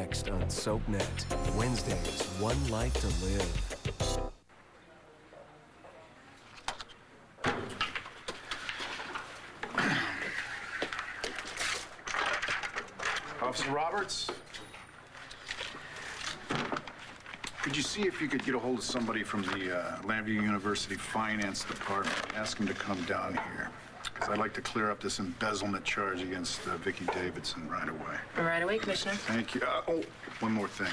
next on SoapNet. Wednesdays, One Life to Live. Officer Roberts? Could you see if you could get a hold of somebody from the Lambview University Finance Department? Ask them to come down here. Because I'd like to clear up this embezzlement charge against Vicki Davidson right away. Right away, Commissioner. Thank you. Oh, one more thing.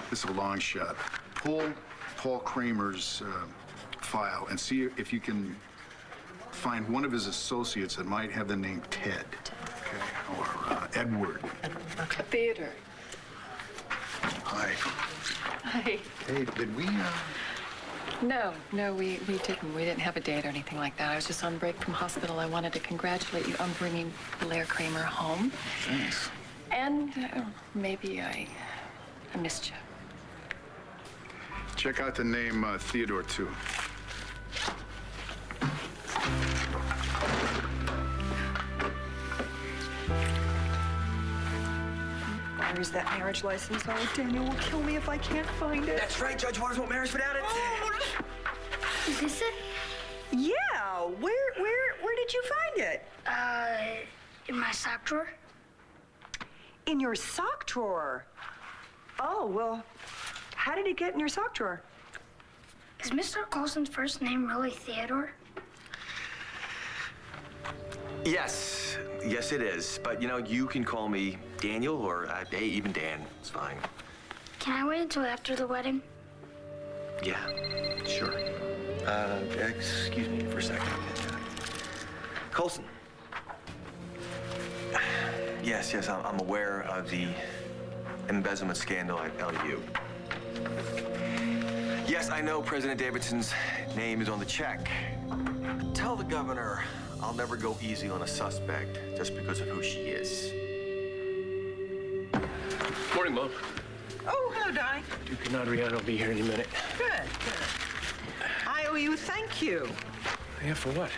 This is a long shot. Pull Paul Kramer's file and see if you can find one of his associates that might have the name Ted. Okay? Or Edward. Okay. Theodore. Hi. Hi. Hey, did we, No, we didn't. We didn't have a date or anything like that. I was just on break from hospital. I wanted to congratulate you on bringing Blair Kramer home. Thanks. And maybe I missed you. Check out the name Theodore, too. Where's that marriage license? Oh, Daniel will kill me if I can't find it. That's right, Judge Waters won't marry us without it. Is this it? Yeah, where did you find it? In my sock drawer. In your sock drawer. Oh, well, how did it get in your sock drawer? Is Mr. Coulson's first name really Theodore? Yes, it is. But, you can call me Daniel or, hey, even Dan. It's fine. Can I wait until after the wedding? Yeah, sure. Excuse me for a second. Coulson. Yes, I'm aware of the embezzlement scandal at LU. Yes, I know President Davidson's name is on the check. Tell the governor I'll never go easy on a suspect just because of who she is. Morning, Mom. Oh, hello, Donnie. Duke and Adriana will be here any minute. Good. I owe you a thank you. Yeah, for what?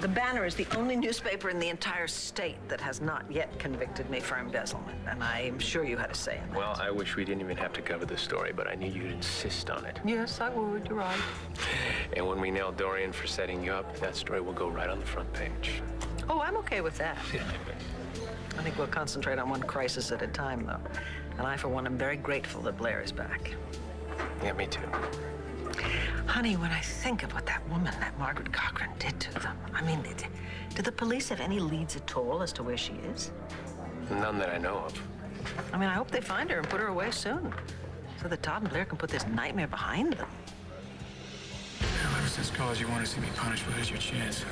The Banner is the only newspaper in the entire state that has not yet convicted me for embezzlement, and I'm sure you had a say in that. Well, I wish we didn't even have to cover this story, but I knew you'd insist on it. Yes, I would. You're right. And when we nail Dorian for setting you up, that story will go right on the front page. Oh, I'm okay with that. I think we'll concentrate on one crisis at a time, though. And I, for one, am very grateful that Blair is back. Yeah, me too. Honey, when I think of what that woman, that Margaret Cochran, did to them, I mean, do the police have any leads at all as to where she is? None that I know of. I mean, I hope they find her and put her away soon, so that Todd and Blair can put this nightmare behind them. Well, ever since college, you want to see me punished, but here's your chance.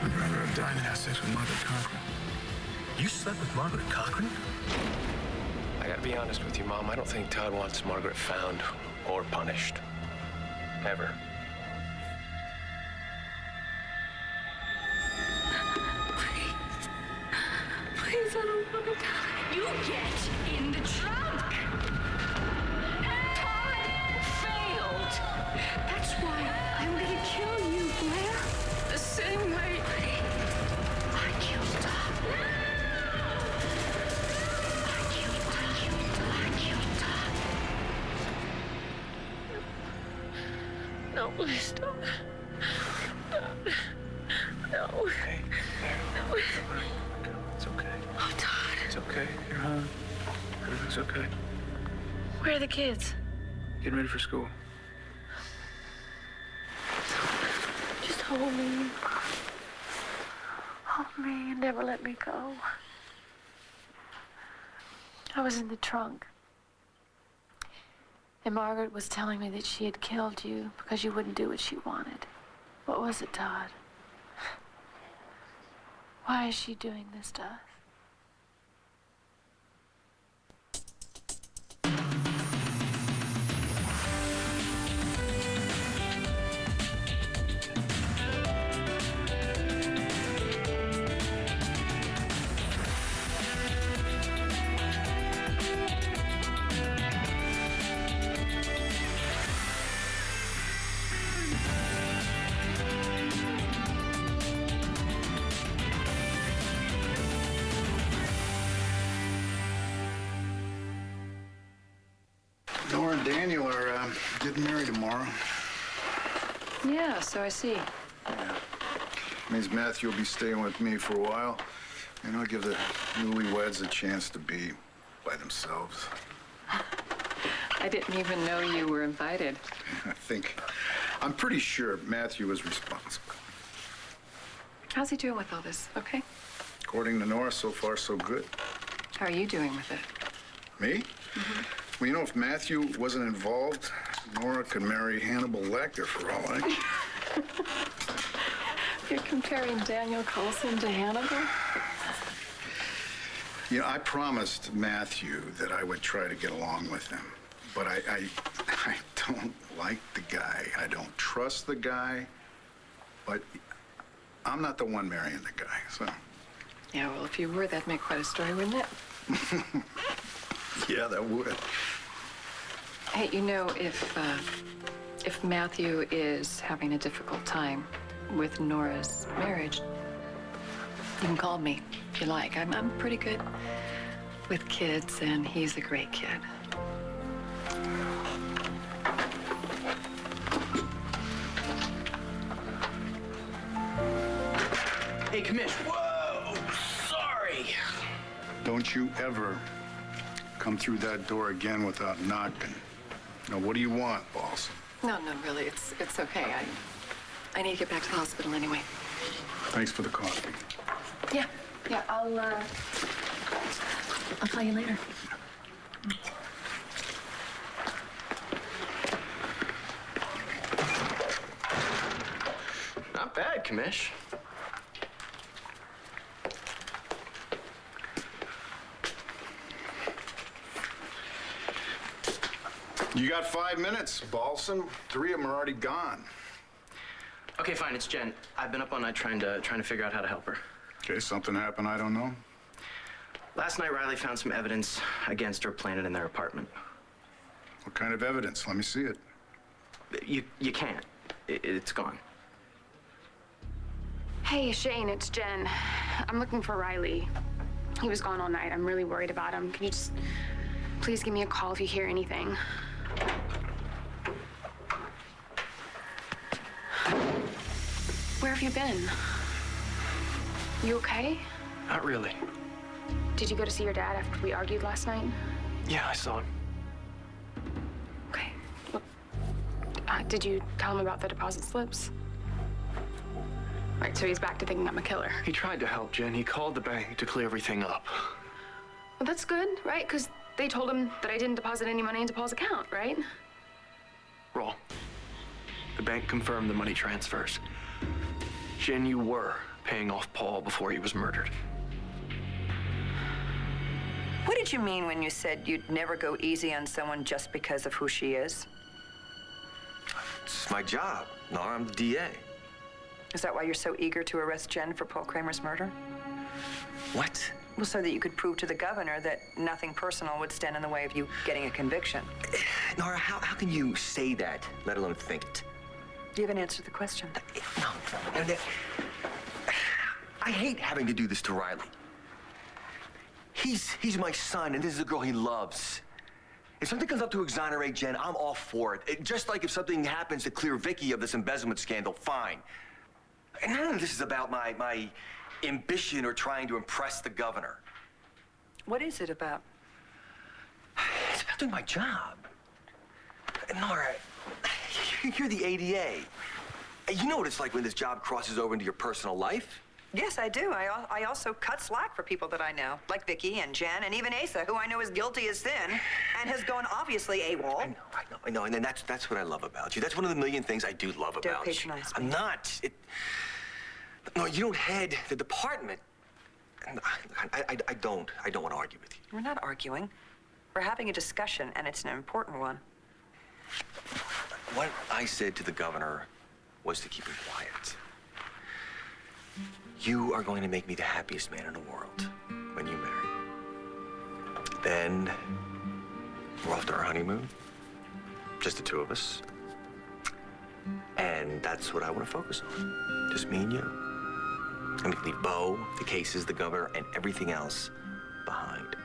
I'd rather have died than have sex with Margaret Cochran. You slept with Margaret Cochran? I gotta be honest with you, Mom. I don't think Todd wants Margaret found or punished. Ever. Please, I don't want to die. You get in the trunk. Todd failed. That's why I'm gonna kill you, Blair. The same way I killed Todd. I killed Todd. No, please don't. No. Okay. No. It's okay. Oh, Todd. It's okay. You're home. Everything's okay. Where are the kids? Getting ready for school. Just hold me. Hold me and never let me go. I was in the trunk. And Margaret was telling me that she had killed you because you wouldn't do what she wanted. What was it, Todd? Why is she doing this to us? and Daniel are getting married tomorrow. Yeah, so I see. Yeah. Means Matthew will be staying with me for a while, and I'll give the newlyweds a chance to be by themselves. I didn't even know you were invited. I'm pretty sure Matthew is responsible. How's he doing with all this? Okay? According to Nora, so far so good. How are you doing with it? Me? Mm-hmm. Well, you know, if Matthew wasn't involved, Nora could marry Hannibal Lecter for all I care. You're comparing Daniel Coulson to Hannibal? You know, I promised Matthew that I would try to get along with him, but I don't like the guy. I don't trust the guy, but I'm not the one marrying the guy, so. Yeah, well, if you were, that'd make quite a story, wouldn't it? Yeah, that would. Hey, you know, if Matthew is having a difficult time with Nora's marriage, you can call me if you like. I'm pretty good with kids, and he's a great kid. Hey, Commish. Whoa! Sorry. Don't you ever come through that door again without knocking. Now, what do you want, boss? No, really, it's okay. I need to get back to the hospital anyway. Thanks for the coffee. Yeah, I'll call you later. Not bad, Commish. You got 5 minutes, Balsam. 3 of them are already gone. Okay, fine. It's Jen. I've been up all night trying to figure out how to help her. Okay, something happened I don't know. Last night, Riley found some evidence against her planted in their apartment. What kind of evidence? Let me see it. You can't. It's gone. Hey, Shane, it's Jen. I'm looking for Riley. He was gone all night. I'm really worried about him. Can you just please give me a call if you hear anything? Where have you been? You okay? Not really. Did you go to see your dad after we argued last night? Yeah, I saw him. Okay. Well, did you tell him about the deposit slips? Right, so he's back to thinking I'm a killer. He tried to help, Jen. He called the bank to clear everything up. Well, that's good, right? Because they told him that I didn't deposit any money into Paul's account, right? Wrong. The bank confirmed the money transfers. Jen, you were paying off Paul before he was murdered. What did you mean when you said you'd never go easy on someone just because of who she is? It's my job. No, I'm the DA. Is that why you're so eager to arrest Jen for Paul Kramer's murder? What? Well, so that you could prove to the governor that nothing personal would stand in the way of you getting a conviction. Nora, how can you say that, let alone think it? You haven't answered the question. No. I hate having to do this to Riley. He's my son, and this is a girl he loves. If something comes up to exonerate Jen, I'm all for it. Just like if something happens to clear Vicky of this embezzlement scandal, fine. And none of this is about my ambition or trying to impress the governor. What is it about? It's about doing my job. Nora, you're the ADA. You know what it's like when this job crosses over into your personal life? Yes, I do. I also cut slack for people that I know, like Vicky and Jen and even Asa, who I know is guilty as sin and has gone obviously AWOL. I know, and then that's what I love about you. That's one of the million things I do love about you. Don't patronize me. I'm not. No, you don't head the department. I don't want to argue with you. We're not arguing. We're having a discussion, and it's an important one. What I said to the governor was to keep him quiet. You are going to make me the happiest man in the world when you marry. Then we're off to our honeymoon, just the two of us. And that's what I want to focus on, just me and you. And we can leave Bo, the cases, the governor, and everything else behind.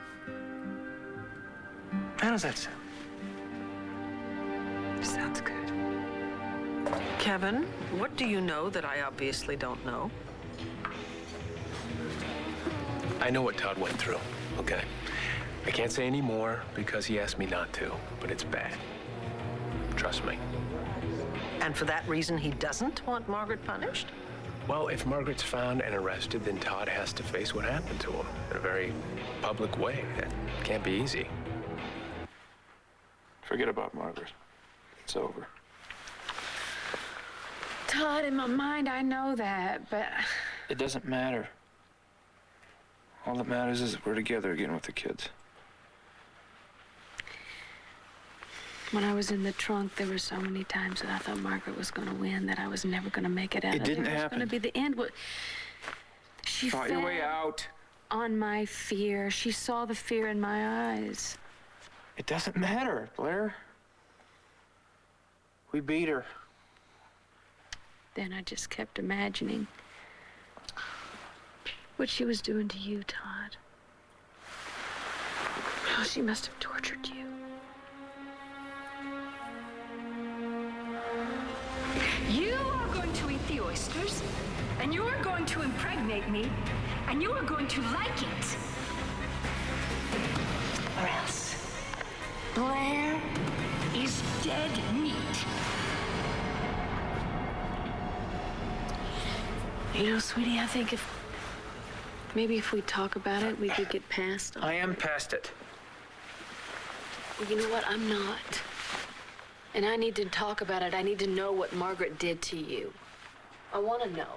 How does that sound? Sounds good. Kevin, what do you know that I obviously don't know? I know what Todd went through, okay? I can't say any more because he asked me not to, but it's bad. Trust me. And for that reason, he doesn't want Margaret punished? Well, if Margaret's found and arrested, then Todd has to face what happened to him in a very public way. That can't be easy. Forget about Margaret. It's over. Todd, in my mind, I know that, but... It doesn't matter. All that matters is that we're together again with the kids. When I was in the trunk, there were so many times that I thought Margaret was going to win, that I was never going to make it out It of didn't there. It was happen. going to be the end. She Fought your way out. on my fear. She saw the fear in my eyes. It doesn't matter, Blair. We beat her. Then I just kept imagining what she was doing to you, Todd. How she must have tortured you. You are going to eat the oysters, and you are going to impregnate me, and you are going to like it. Or else, Blair is dead meat. You know, sweetie, I think maybe if we talk about it, we could get past all. I am past it. Well, you know what? I'm not. And I need to talk about it. I need to know what Margaret did to you. I want to know.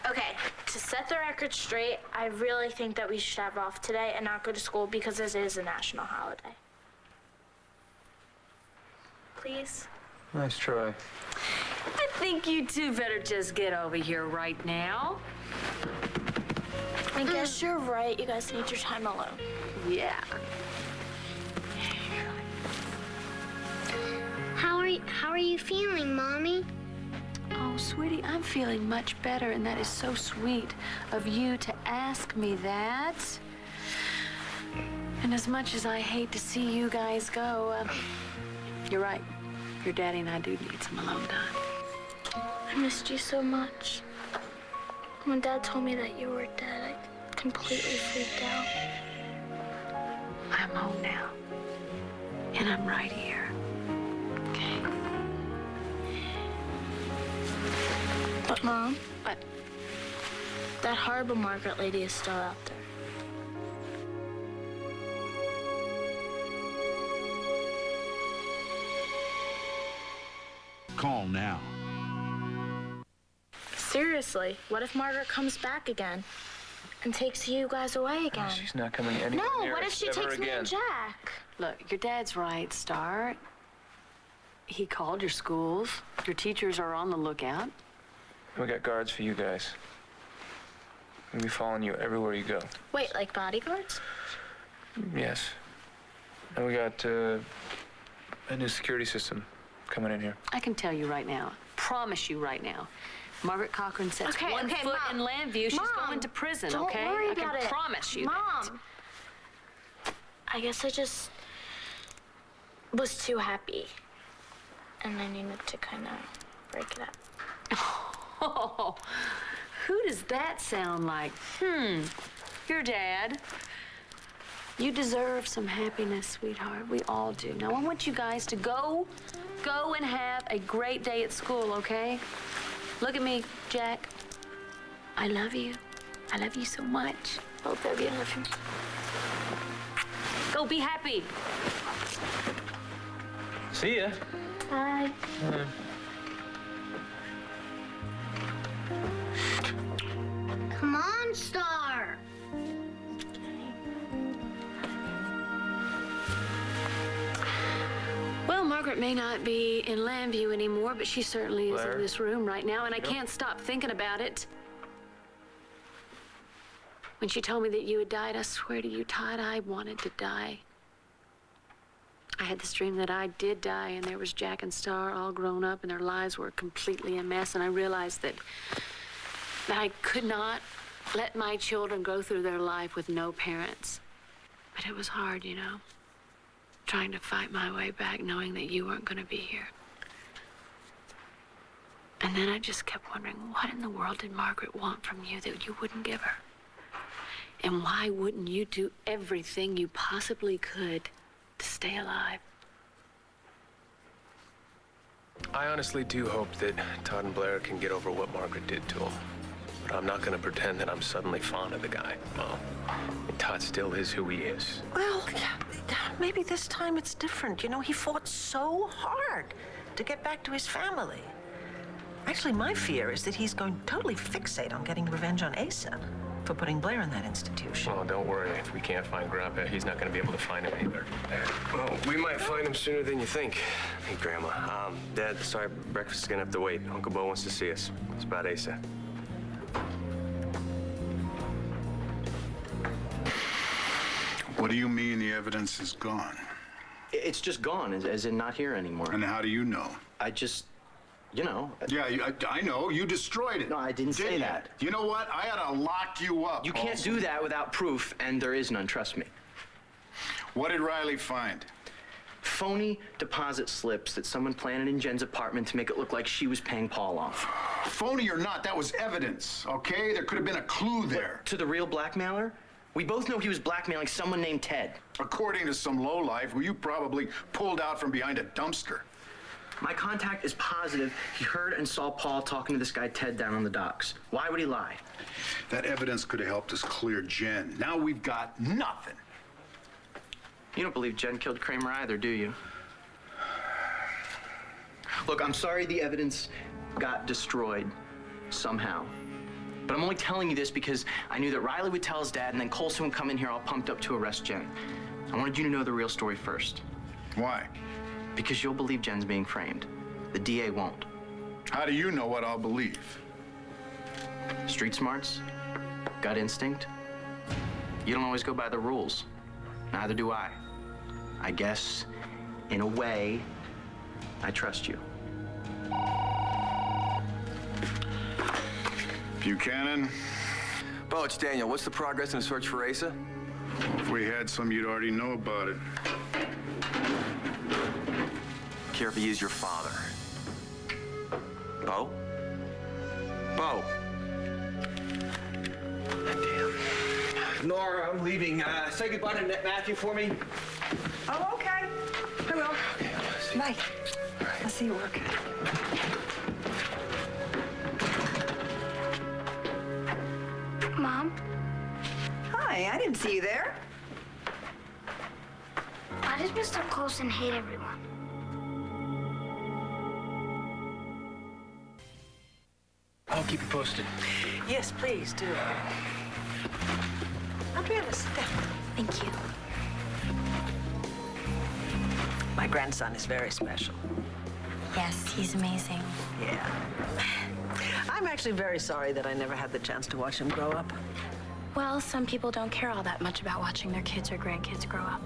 Okay, to set the record straight, I really think that we should have off today and not go to school because this is a national holiday. Please? Nice try. I think you two better just get over here right now. I guess you're right. You guys need your time alone. Yeah. How are you feeling, Mommy? Oh, sweetie, I'm feeling much better, and that is so sweet of you to ask me that. And as much as I hate to see you guys go, you're right. Your daddy and I do need some alone time. I missed you so much. When Dad told me that you were dead, I completely freaked out. I'm home now, and I'm right here. Okay? But, Mom, What? that horrible Margaret lady is still out there. Call now. Seriously, what if Margaret comes back again and takes you guys away again? She's not coming anywhere No, near what if us she ever takes me again. and Jack? Look, your dad's right, Star. He called your schools. Your teachers are on the lookout. We got guards for you guys. We'll be following you everywhere you go. Wait, like bodyguards? Yes. And we got a new security system coming in here. I can tell you right now, promise you right now, Margaret Cochran sets one foot Mom. in Landview, she's Mom, going to prison, don't okay? worry I about can it. promise you Mom. I guess I just was too happy. And I needed to kind of break it up. Oh, who does that sound like? Your dad. You deserve some happiness, sweetheart. We all do. Now, I want you guys to go and have a great day at school, okay? Look at me, Jack. I love you. I love you so much. Both of you. I love you. Go be happy. See ya. Bye. Come on, Star. Well, Margaret may not be in Landview anymore, but she certainly is Blair? in this room right now, and I can't stop thinking about it. When she told me that you had died, I swear to you, Todd, I wanted to die. I had this dream that I did die, and there was Jack and Star all grown up, and their lives were completely a mess, and I realized that I could not let my children go through their life with no parents. But it was hard, you know. trying to fight my way back, knowing that you weren't going to be here. And then I just kept wondering, what in the world did Margaret want from you that you wouldn't give her? And why wouldn't you do everything you possibly could to stay alive? I honestly do hope that Todd and Blair can get over what Margaret did to him. But I'm not going to pretend that I'm suddenly fond of the guy. Well, Todd still is who he is. Well, maybe this time it's different. You know, he fought so hard to get back to his family. Actually, my fear is that he's going to totally fixate on getting revenge on Asa for putting Blair in that institution. Well, don't worry. If we can't find Grandpa, he's not going to be able to find him either. Well, we might find him sooner than you think. Hey, Grandma. Dad, sorry, breakfast is gonna have to wait. Uncle Bo wants to see us. It's about Asa. What do you mean the evidence is gone? It's just gone, as in not here anymore. And how do you know? I just, you know. Yeah, I know. You destroyed it. No, I didn't say that. You know what? I ought to lock you up. You can't do that without proof, and there is none, trust me. What did Riley find? Phony deposit slips that someone planted in Jen's apartment to make it look like she was paying Paul off. Phony or not, that was evidence, okay? There could have been a clue there. To the real blackmailer? We both know he was blackmailing someone named Ted. According to some lowlife who you probably pulled out from behind a dumpster. My contact is positive he heard and saw Paul talking to this guy Ted down on the docks. Why would he lie? That evidence could have helped us clear Jen. Now we've got nothing. You don't believe Jen killed Kramer either, do you? Look, I'm sorry the evidence got destroyed somehow. But I'm only telling you this because I knew that Riley would tell his dad and then Colson would come in here all pumped up to arrest Jen. I wanted you to know the real story first. Why? Because you'll believe Jen's being framed. The DA won't. How do you know what I'll believe? Street smarts, gut instinct. You don't always go by the rules. Neither do I. I guess, in a way, I trust you. Buchanan? Bo, it's Daniel. What's the progress in the search for Asa? If we had some, you'd already know about it. Care if he is your father. Bo? Bo? Nora, I'm leaving. Say goodbye to Matthew for me. Oh, okay. I will. Bye. I'll see you at work. Mom? Hi, I didn't see you there. Why does Mr. Colson hate everyone? I'll keep you posted. Yes, please do. Andrea, sit down. Thank you. My grandson is very special. Yes, he's amazing. Yeah. I'm actually very sorry that I never had the chance to watch him grow up. Well, some people don't care all that much about watching their kids or grandkids grow up.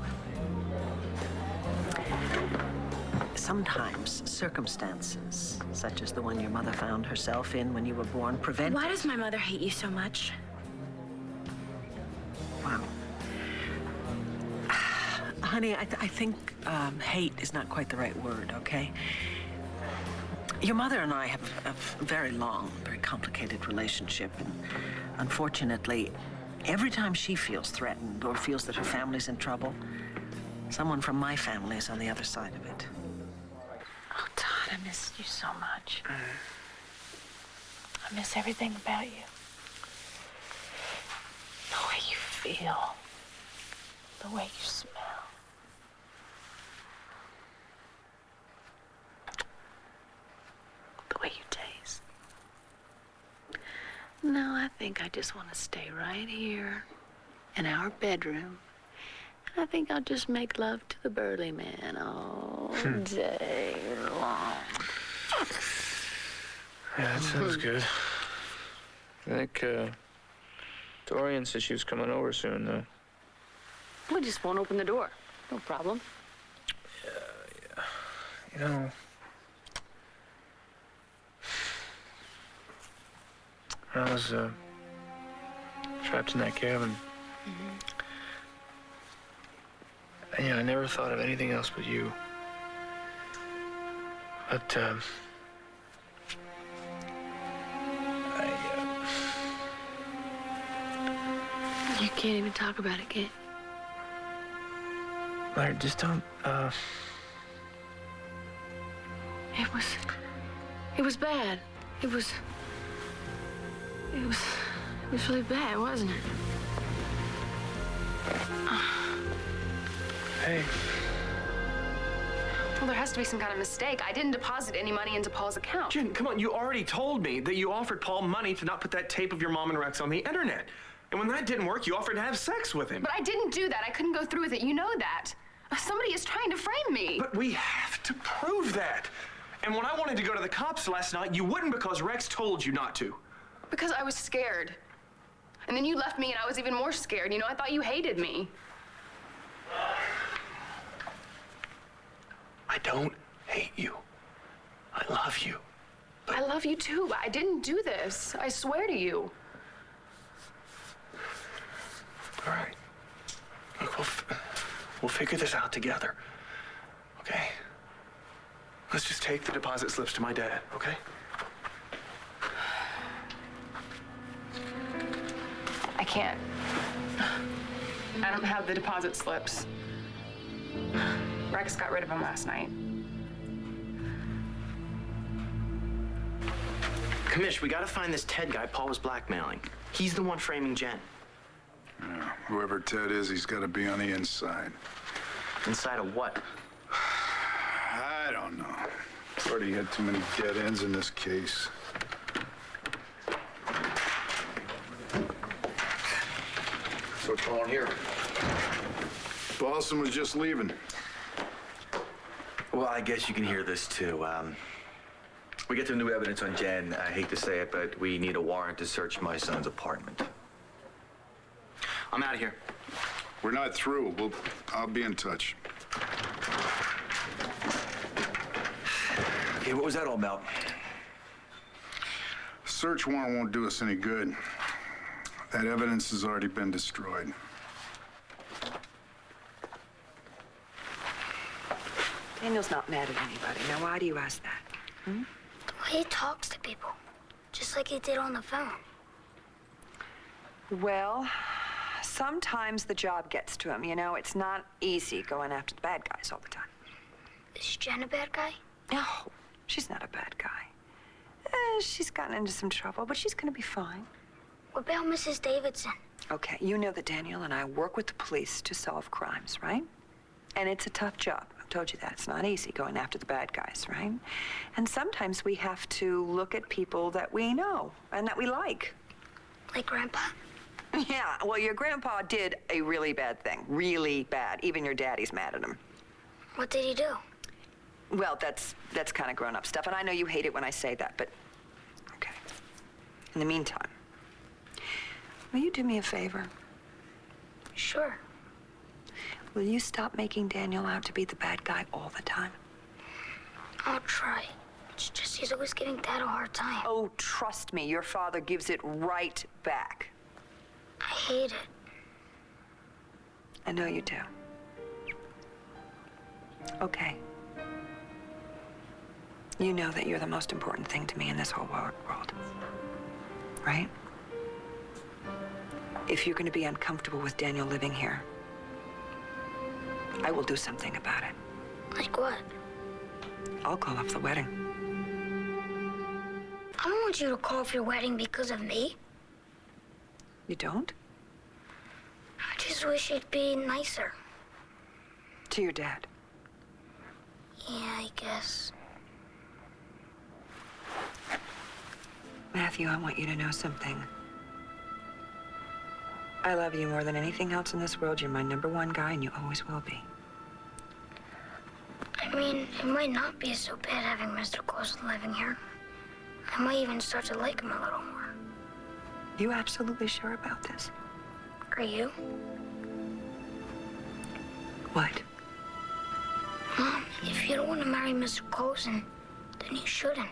Sometimes circumstances, such as the one your mother found herself in when you were born, prevent... Why does my mother hate you so much? Wow. Honey, I think hate is not quite the right word, okay? Your mother and I have a very long, very complicated relationship, and unfortunately, every time she feels threatened or feels that her family's in trouble, someone from my family is on the other side of it. Oh, Todd, I miss you so much. I miss everything about you. The way you feel. The way you smell. The way you taste. No, I think I just want to stay right here in our bedroom. I think I'll just make love to the burly man all day long. Yeah, that sounds good. I think, Dorian said she was coming over soon, though. We just won't open the door. No problem. Yeah. You know, I was, trapped in that cabin. I never thought of anything else but you. But, You can't even talk about it, kid. Larry, just don't, It was bad. It was really bad, wasn't it? Hey. Well, there has to be some kind of mistake. I didn't deposit any money into Paul's account. Jen, come on, you already told me that you offered Paul money to not put that tape of your mom and Rex on the internet. And when that didn't work, you offered to have sex with him. But I didn't do that. I couldn't go through with it. You know that. Somebody is trying to frame me. But we have to prove that. And when I wanted to go to the cops last night, you wouldn't because Rex told you not to. Because I was scared. And then you left me and I was even more scared. You know, I thought you hated me. I don't hate you. I love you. I love you too, but I didn't do this. I swear to you. All right. Look, we'll figure this out together. Okay? Let's just take the deposit slips to my dad, okay? I can't. I don't have the deposit slips. Rex got rid of them last night. Commish, we gotta find this Ted guy Paul was blackmailing. He's the one framing Jen. Yeah, whoever Ted is, he's got to be on the inside. Inside of what? I don't know. Already had too many dead ends in this case. So what's going on here? Paulson was just leaving. Well, I guess you can hear this too. We get some new evidence on Jen. I hate to say it, but we need a warrant to search my son's apartment. I'm out of here. We're not through. I'll be in touch. Okay, what was that all about? Search warrant won't do us any good. That evidence has already been destroyed. Daniel's not mad at anybody. Now, why do you ask that? The way he talks to people, just like he did on the phone. Well, sometimes the job gets to him, you know? It's not easy going after the bad guys all the time. Is Jen a bad guy? No, she's not a bad guy. She's gotten into some trouble, but she's gonna be fine. What about Mrs. Davidson? Okay, you know that Daniel and I work with the police to solve crimes, right? And it's a tough job. I've told you that. It's not easy going after the bad guys, right? And sometimes we have to look at people that we know and that we like. Like Grandpa? Yeah, well, your grandpa did a really bad thing. Really bad. Even your daddy's mad at him. What did he do? Well, that's kind of grown-up stuff, and I know you hate it when I say that, but okay. In the meantime, will you do me a favor? Sure. Will you stop making Daniel out to be the bad guy all the time? I'll try. It's just he's always giving Dad a hard time. Oh, trust me, your father gives it right back. I hate it. I know you do. Okay. You know that you're the most important thing to me in this whole world, right? If you're going to be uncomfortable with Daniel living here, I will do something about it. Like what? I'll call off the wedding. I don't want you to call off your wedding because of me. You don't? I just wish you'd be nicer. To your dad? Yeah, I guess. Matthew, I want you to know something. I love you more than anything else in this world. You're my #1 guy, and you always will be. I mean, it might not be so bad having Mr. Coulson living here. I might even start to like him a little more. You absolutely sure about this? Are you? What? Mom, if you don't want to marry Mr. Coulson, then you shouldn't.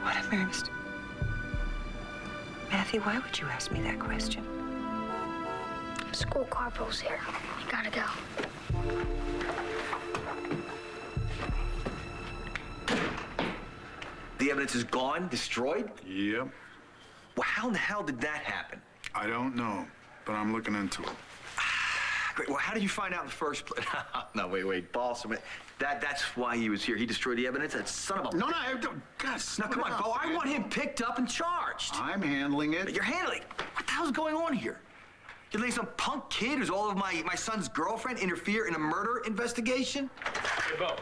What if marry Mr. Matthew, why would you ask me that question? I'm School corporal's here. I gotta go. The evidence is gone, destroyed? Yep. Well, how in the hell did that happen? I don't know, but I'm looking into it. Great. Well, how did you find out in the first place? No, wait, boss. I mean, that's why he was here. He destroyed the evidence. That son of a... No, I don't. God, now, come on, Bo. I want him picked up and charged. I'm handling it. You're handling it? What the hell's going on here? You letting some punk kid who's all of my son's girlfriend interfere in a murder investigation? Hey, Bo.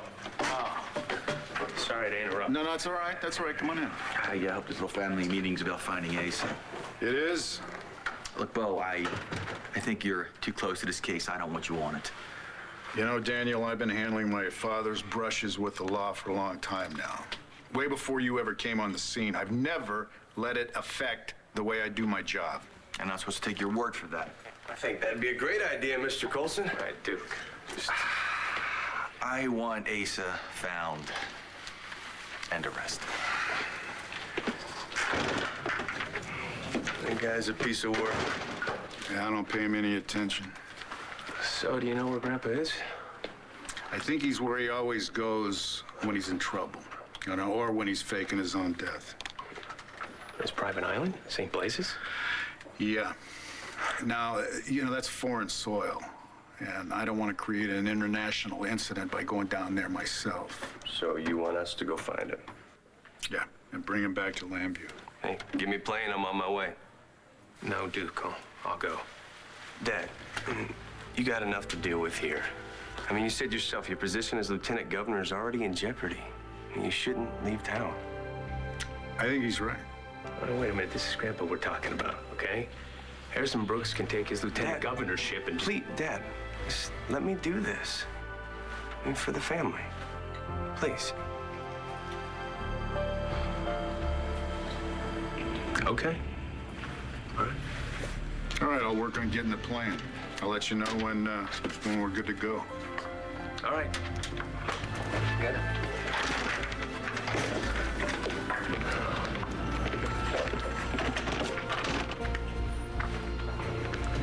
Sorry to interrupt. No, that's all right. That's all right. Come on in. I hope this little family meeting's about finding Asa. It is. Look, Bo, I think you're too close to this case. I don't want you on it. You know, Daniel, I've been handling my father's brushes with the law for a long time now. Way before you ever came on the scene. I've never let it affect the way I do my job. I'm not supposed to take your word for that. I think that'd be a great idea, Mr. Coulson. All right, Duke. I want Asa found and arrested. That guy's a piece of work. Yeah, I don't pay him any attention. So, do you know where Grandpa is? I think he's where he always goes when he's in trouble. You know, or when he's faking his own death. His private island? St. Blazes? Yeah. Now, you know, that's foreign soil. And I don't want to create an international incident by going down there myself. So you want us to go find him? Yeah, and bring him back to Lambview. Hey, give me plane, I'm on my way. No, Duke, I'll go. Dad, you got enough to deal with here. I mean, you said yourself your position as lieutenant governor is already in jeopardy. You shouldn't leave town. I think he's right. Oh, wait a minute, this is Grandpa we're talking about, okay? Harrison Brooks can take his lieutenant governorship and... Please, Dad, just let me do this. I mean, for the family. Please. Okay. All right. All right, I'll work on getting the plan. I'll let you know when we're good to go. All right. Got it.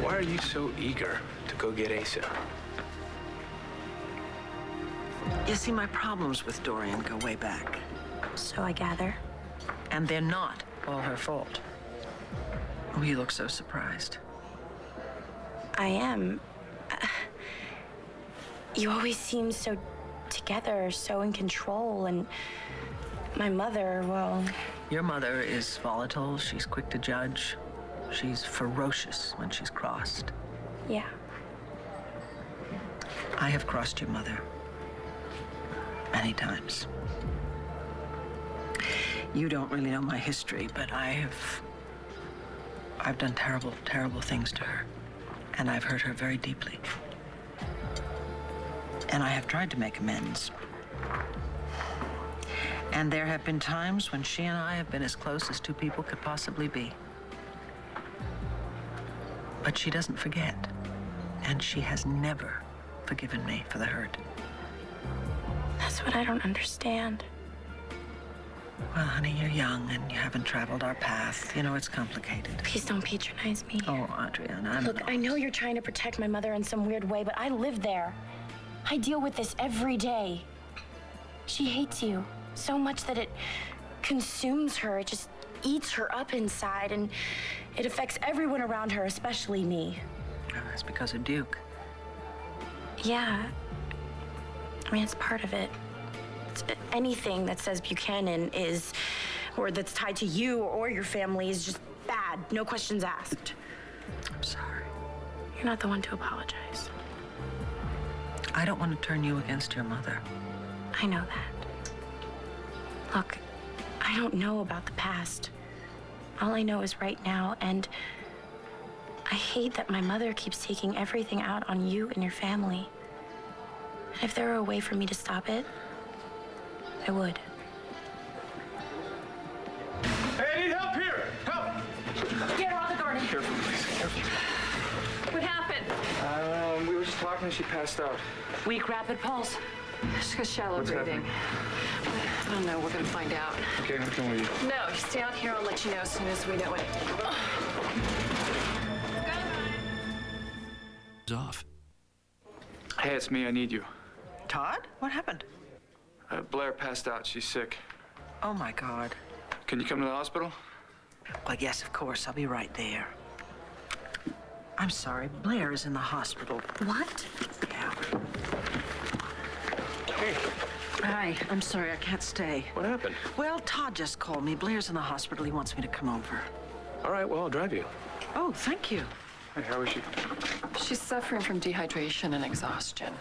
Why are you so eager to go get Asa? You see, my problems with Dorian go way back. So I gather. And they're not all her fault. Oh, you look so surprised. I am. You always seem so together, so in control, and my mother, well... Your mother is volatile, she's quick to judge. She's ferocious when she's crossed. Yeah. I have crossed your mother many times. You don't really know my history, but I've done terrible, terrible things to her. And I've hurt her very deeply. And I have tried to make amends. And there have been times when she and I have been as close as two people could possibly be. But she doesn't forget. And she has never forgiven me for the hurt. That's what I don't understand. Well, honey, you're young and you haven't traveled our path. You know, it's complicated. Please don't patronize me. Oh, Adriana, I'm Look, not. I know you're trying to protect my mother in some weird way, but I live there. I deal with this every day. She hates you so much that it consumes her. It just eats her up inside, and it affects everyone around her, especially me. Oh, that's because of Duke. Yeah. I mean, it's part of it. Anything that says Buchanan is, or that's tied to you or your family is just bad. No questions asked. I'm sorry. You're not the one to apologize. I don't want to turn you against your mother. I know that. Look, I don't know about the past. All I know is right now, and I hate that my mother keeps taking everything out on you and your family. And if there were a way for me to stop it, I would. Hey, I need help here! Help! Get her out the garden. Careful, please. Careful. What happened? We were just talking and she passed out. Weak, rapid pulse. She's got shallow What's breathing. happening? I don't know. We're gonna find out. Okay, I'm coming with you. No, you stay out here. I'll let you know as soon as we know it. off. Hey, it's me. I need you. Todd? What happened? Blair passed out. She's sick. Oh, my God. Can you come to the hospital? Well, yes, of course. I'll be right there. I'm sorry. Blair is in the hospital. What? Yeah. Hey, Hi. I'm sorry. I can't stay. What happened? Well, Todd just called me. Blair's in the hospital. He wants me to come over. All right, well, I'll drive you. Oh, thank you. hey, how is she? She's suffering from dehydration and exhaustion.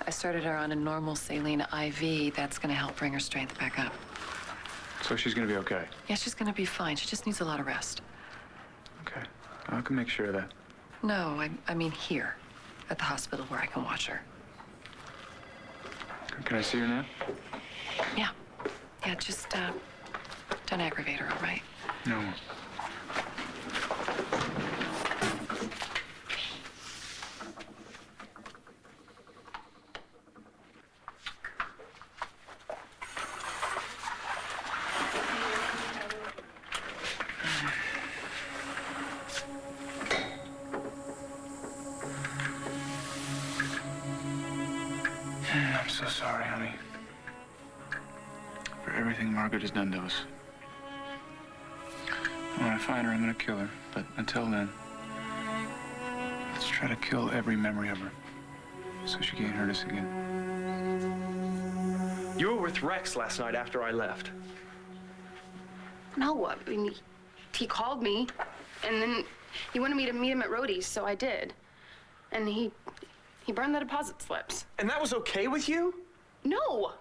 I started her on a normal saline IV. That's going to help bring her strength back up. So she's gonna be okay? Yeah, she's going to be fine. She just needs a lot of rest. Okay. I can make sure of that. No, I mean here, at the hospital where I can watch her. Can I see her now? Yeah. Yeah, just, don't aggravate her, all right? No. I'm so sorry, honey. For everything Margaret has done to us. When I find her, I'm gonna kill her. But until then, let's try to kill every memory of her. So she can't hurt us again. You were with Rex last night after I left. No, I mean, he called me, and then he wanted me to meet him at Rhodey's, so I did. And he burned the deposit slips. And that was okay with you? No!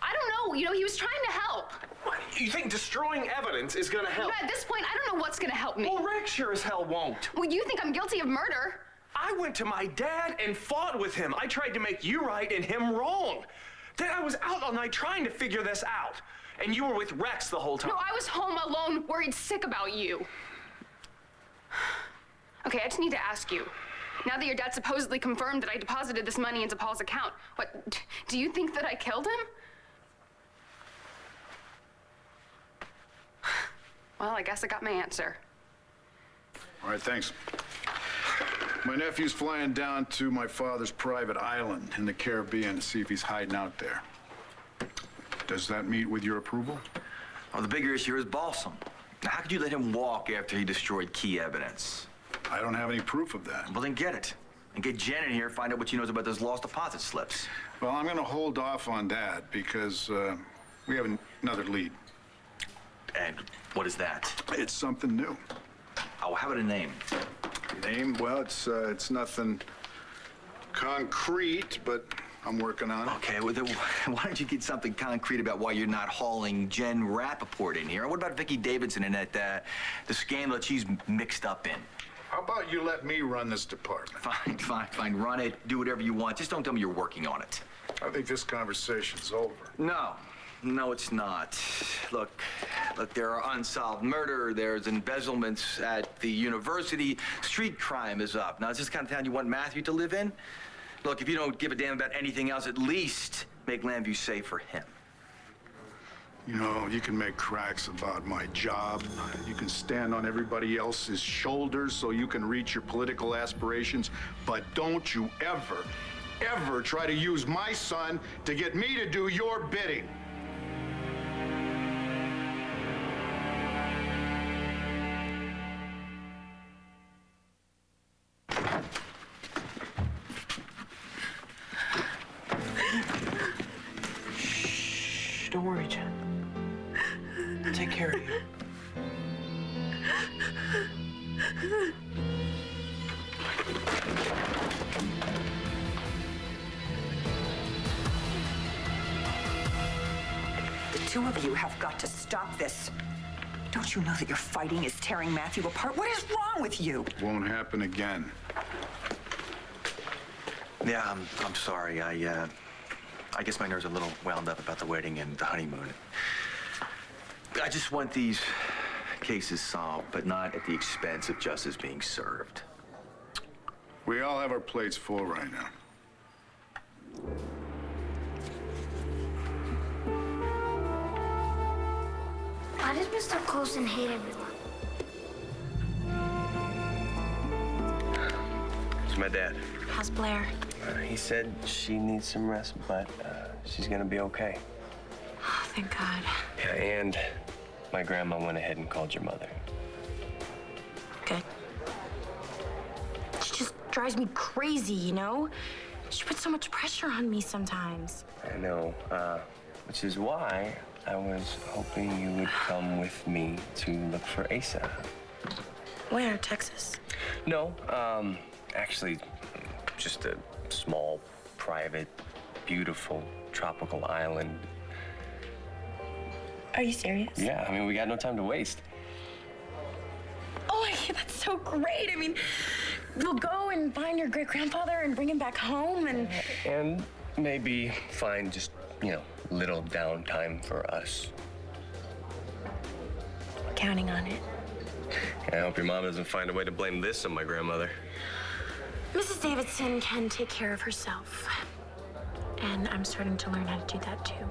I don't know. You know, he was trying to help. What, you think destroying evidence is gonna help? You know, at this point, I don't know what's gonna help me. Well, Rex sure as hell won't. Well, you think I'm guilty of murder. I went to my dad and fought with him. I tried to make you right and him wrong. Then I was out all night trying to figure this out. And you were with Rex the whole time. No, I was home alone, worried sick about you. Okay, I just need to ask you. Now that your dad supposedly confirmed that I deposited this money into Paul's account, what, do you think that I killed him? Well, I guess I got my answer. All right, thanks. My nephew's flying down to my father's private island in the Caribbean to see if he's hiding out there. Does that meet with your approval? Well, the bigger issue is Balsam. Now, how could you let him walk after he destroyed key evidence? I don't have any proof of that. Well, then get it. And get Jen in here, find out what she knows about those lost deposit slips. Well, I'm going to hold off on that because we have another lead. And what is that? It's something new. Oh, how about a name? Name? Well, it's nothing concrete, but I'm working on it. Okay, well, then why don't you get something concrete about why you're not hauling Jen Rappaport in here? What about Vicki Davidson and the scandal that she's mixed up in? How about you let me run this department? Fine. Run it. Do whatever you want. Just don't tell me you're working on it. I think this conversation's over. No, it's not. Look, there are unsolved murder, there's embezzlements at the university, street crime is up. Now, is this the kind of town you want Matthew to live in? Look, if you don't give a damn about anything else, at least make Llanview safe for him. You know, you can make cracks about my job. You can stand on everybody else's shoulders so you can reach your political aspirations, but don't you ever try to use my son to get me to do your bidding. Don't worry, Jen. I'll take care of you. The two of you have got to stop this. Don't you know that your fighting is tearing Matthew apart? What is wrong with you? Won't happen again. Yeah, I'm sorry. I guess my nerves are a little wound up about the wedding and the honeymoon. I just want these cases solved, but not at the expense of justice being served. We all have our plates full right now. Why does Mr. Coulson hate everyone? It's my dad. How's Blair? He said she needs some rest, but she's gonna be okay. Oh, thank God. Yeah, and my grandma went ahead and called your mother. Good. She just drives me crazy, you know? She puts so much pressure on me sometimes. I know, which is why I was hoping you would come with me to look for Asa. Where? Texas? No, actually, just a small, private, beautiful, tropical island. Are you serious? Yeah, I mean, we got no time to waste. Oh, that's so great. I mean, we'll go and find your great-grandfather and bring him back home And maybe find just, little downtime for us. Counting on it. I hope your mom doesn't find a way to blame this on my grandmother. Mrs. Davidson can take care of herself. And I'm starting to learn how to do that, too.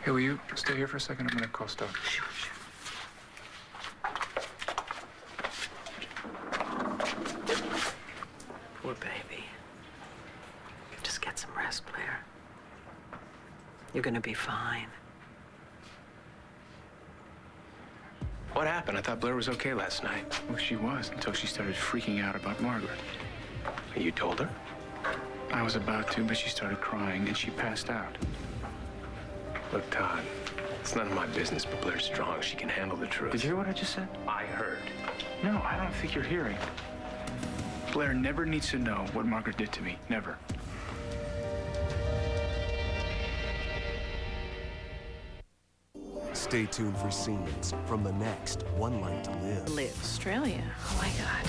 Hey, will you stay here for a second? I'm gonna call Stowe. Sure. Poor baby. Just get some rest, Blair. You're gonna be fine. What happened? I thought Blair was okay last night. Well, she was until she started freaking out about Margaret. You told her? I was about to, but she started crying and she passed out. Look, Todd, it's none of my business, but Blair's strong. She can handle the truth. Did you hear what I just said? I heard. No, I don't think you're hearing. Blair never needs to know what Margaret did to me. Never. Stay tuned for scenes from the next One Life to Live. Australia? Oh, my God.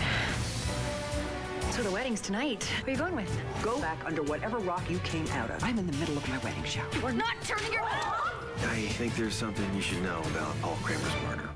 So the wedding's tonight. Who are you going with? Go back under whatever rock you came out of. I'm in the middle of my wedding shower. We're not turning your head off! I think there's something you should know about Paul Kramer's murder.